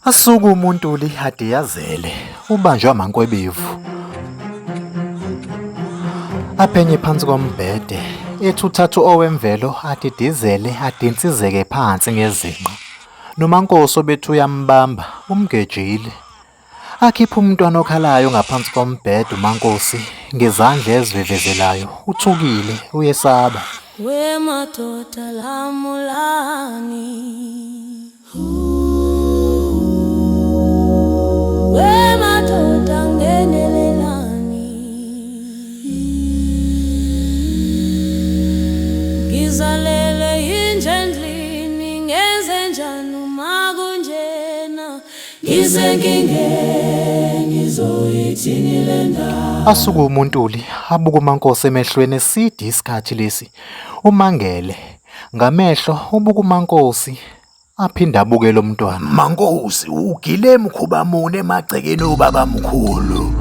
Asuke umuntu lihadiyazele ubanjwe amankwebevu. Aphenye phansi kombhede ethi uthatha owemvelo adidizele adinsizeke phansi ngezinqa. NoMaNkosi obethi uyambamba umgejile. Akhipha umntwana okhalayo ngaphansi kombhede uMaNkosi ngezandla ezivevezelayo uthukile uyesaba. Wemadoda lamulani wemadoda ngenelelani ngizalele injendlini ngenze njani uma kunjena ngizoyithini le ndaba. Asuke umuntuli abuka uMaNkosi emehlweni eside isikhathi lesi umangele ngamehlo ubuka uMaNkosi aphinda abuke lo mntwana. Mankosi ugile mkhuba mune emagcekeni obaba mkhulu.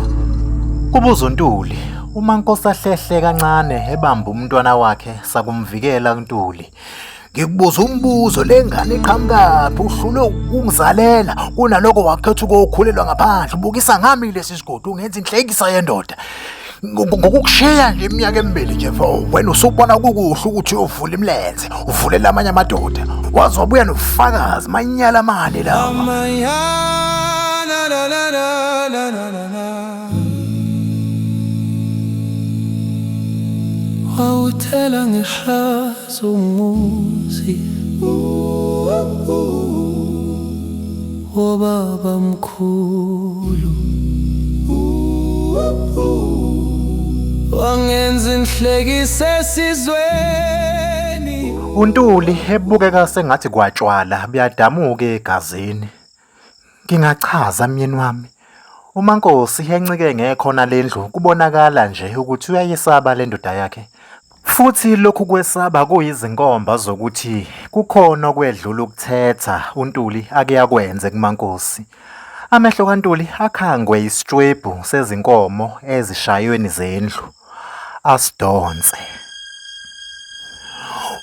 Kubuza uNtuli uMaNkosi ahlehle kancane ebamba umntwana wakhe sakumvikela uNtuli. Ngikubuza umbuzo lengane iqhamukaphi uhlule ukungizalela kunaloko wakhetha ukukhulelwa ngaphandle ubukisa ngami lesi sigodi ungenza inhlekisa yendoda. Ngokukushiya nje iminyaka emibili nje wena usubona kukuhle ukuthi uyovula imlenze uvulela amanye amadoda wazobuya nofakazi manyala amali lawa. Wawuthela ngehlazo umuzi wobaba mkhulu wangenza inhlekisa esizweni. uNtuli ebukeka sengathi kwatshwala buyadamuka egazini. Ngingachaza myeni wami uMaNkosi encike ngekhona lendlu kubonakala nje ukuthi uyayisaba le ndoda yakhe. Futhi lokhu kwesaba kuyizinkomba zokuthi kukhona okwedlula ukuthetha uNtuli ake yakwenze kuMaNkosi. Amehlo kaNtuli akhangwe isitshwebhu sezinkomo ezishayweni zendlu asidonse.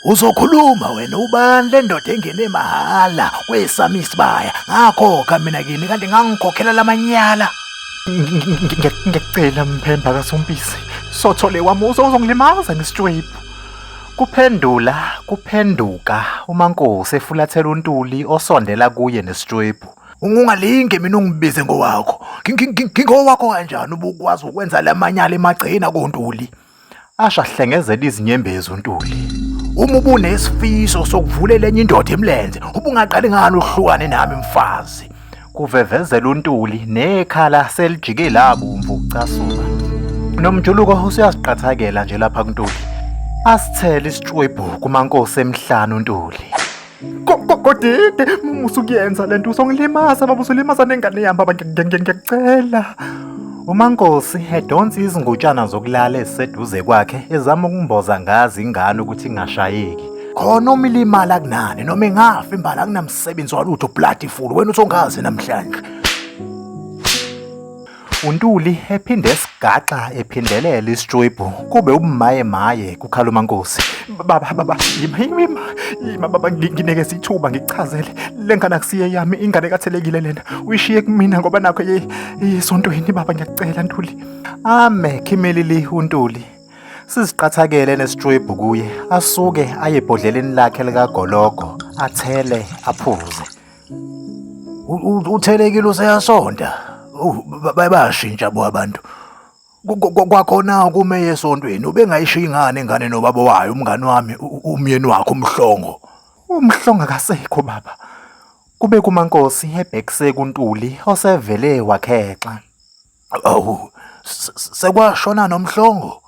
Uzokhuluma wena ubani le ndoda engene mahala kwesami isibaya ngakhokha mina kini kanti ngangikhokhela lamanyala. Ngiyacela Mphemba kaSompisi sothole wami uzongilimaza ngesitshwebhu. Kuphenduka uMaNkosi efulathela uNtuli osondela kuye nesitshwebhu. Ungalinge mina ungibize ngowakho. Ngingowakho kanjani ubukwazi ukwenza lamanyala emagcina koNtuli? Ashahlengezela izinyembezi uNtuli. Uma ubunesfiso sokuvulela enye indoda emlenze ubungaqali ngani uhlukane nami mfazi. Kuvevezela uNtuli nekhala selijike labomvu ukucasuka. Nomjuluko usuyasiqathakela nje lapha kuNtuli. Asithele isitshwebhu kuMaNkosi emhlanu uNtuli. Kodide musukuyenza lento uzongilimaza baba uzolimaza nengane yami baba ngiyacela. uMaNkosi edonsa izingutshana zokulala eziseduze kwakhe ezama ukumboza ngazi ingane ukuthi ingashayeki. Khona umilimala kunani noma engafa imbala kunamsebenzi walutho bloody full wena uthongazi namhlanje. uNtuli ephinde esigaxa ephindelela isitshwebhu kube ubumaye kukhala uMaNkosi. Baba yima baba nginekeza ithuba ngikuchazele lengane akusiye yami ingane kathelekile lena uyishiye kumina ngoba nakho yesontweni baba ngiyacela Ntuli. Khimeli uNtuli siziqathakele nesitshwebhu kuye asuke ayebhodleleni lakhe likagologo athele aphuze. Uthelekile useyasonda. Bayashintsha bo abantu. Kwakhona kume yesontweni ubengayishiya ingane nobaba wayo umngani wami umyeni wakhe umhlongo. Umhlongo akasekho baba. Kube kuMaNkosi ebhekise kuNtuli osevele wakhexa. Awu sekwashona nomhlongo.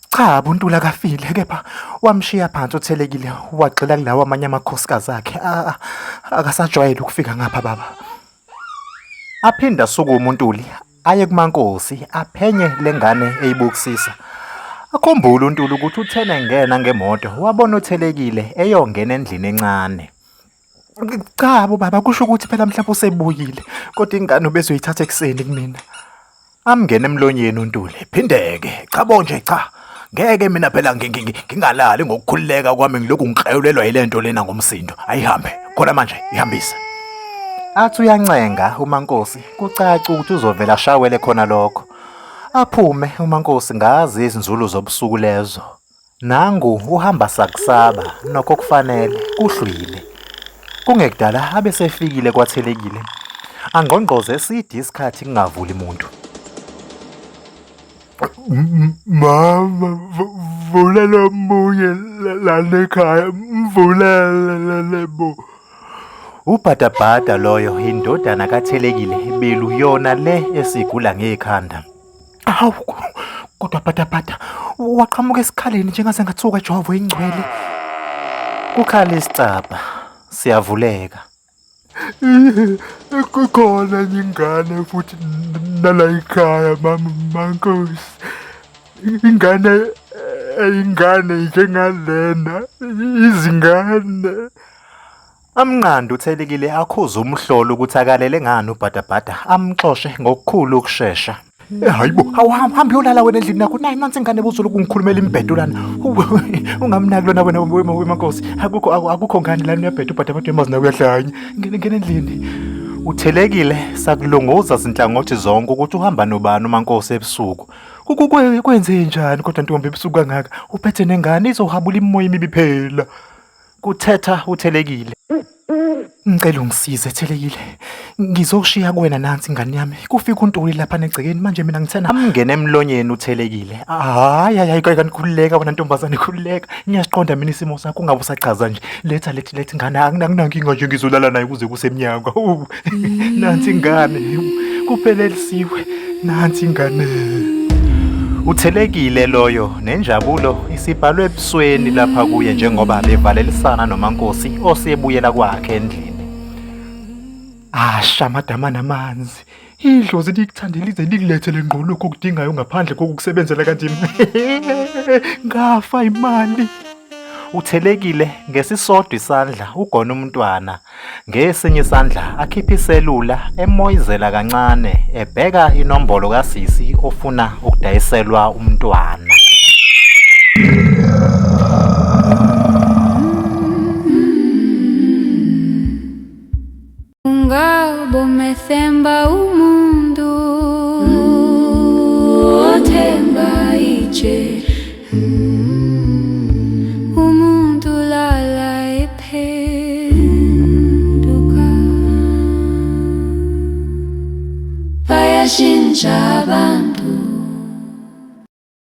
Cha uNtuli akafile kepha wamshiya phansi uthelekile wagxila kulawa amanye amakhosikazi akhe akasajwayele ukufika ngapha baba. Aphinda sukuma uNtuli aye kuMaNkosi aphenye lengane eyibukisisa. Akhumbula uNtuli ukuthi uthena engena ngemoto wabona uthelekile eyongena endlini encane. Cha baba kusho ukuthi phela mhlawumbe usebuyile kodwa ingane ubezoyithatha ekseni kumina. Amngena emlonyeni uNtuli. Phindeke chabo nje cha. Ngeke mina phela ngingalali ngokukhululeka kwami ngilokhu ngikrayulelwa yilento lena ngomsindo. Ayihambe khona manje ihambise. Athi uyancenga uMaNkosi, kucaca ukuthi uzovela ashawele khona lokho. Aphume uMaNkosi ngazi izinzulu zobusuku lezo. Nangu uhamba sakusaba nokho kufanele kuhlwile. Kungekudala abe sefikile kwaThelekile. Angqongqoze eside isikhathi kungavuli umuntu. Mama, vulela omunye lana ekhaya, mvulele bo. Ubhadabhada loyo indodana kaThelekile belu yona le esigula ngekhanda. Hawu, kodwa bhadabhada, waqhamuka esikhaleni njengaze ngathuka ejwavu ingcwele. Kukhala isicabha, siyavuleka. Kukhona enye ingane futhi nala ekhaya, maNkosi. Ingane njengalena, izingane. Amnqanda uThelekile akhuza umhlolo ukuthi akalele ngani ubhadabhada amxoshe ngokukhulu ukusheshsha. Hayibo, awuhambe uyolala wena endlini yakho. Nayi nansi ingane buzolo kungikhulumela imbhedo lana. Ungamnaki lona wena weMaNkosi. Akukho ngane lana uyabheda ubhadabhada uyamazi nawe uyahlanya. Ngene endlini. UThelekile sakulunguza zinhlangothi zonke ukuthi uhamba nobani uMaNkosi ebusuku. Kwenze njani kodwa ntombi ebusuku kangaka? Uphethe nengane izohabula imimoya imibi phela. Kuthetha uThelekile. Ngicela ungisize Thelekile. Ngizokushiya kuwena nansi ingane yami. Kufika uNtuli lapha negcekeni manje mina ngithena. Amngene emlonyeni uThelekile. Hayi kanikhululeka wena ntombazane khululeka. Ngiyasiqonda mina isimo sakho ungabe usachaza nje. Letha ingane akunankinga nje ngizolala naye kuze kusemnyaka. Nansi ingane. Kuphelelisiwe. Nansi ingane. UThelekile loyo nenjabulo isibhalwe ebusweni lapha kuye njengoba bevalelisana noMaNkosi osebuyela kwakhe endlini. Asha madama namanzi. Idlozi likuthandela ize likulethele ngqo lokho okudingayo ngaphandle kokukusebenzela kanti ngafa imali. UThelekile ngesisodwa isandla ugona umntwana, ngesinye isandla akhipha iselula emoyizela kancane ebheka inombolo kasisi ofuna ukudayiselwa umntwana. Ungabo methemba umuntu othemba itshe. Umuntu lala ephenduka. Bayashintsha abantu.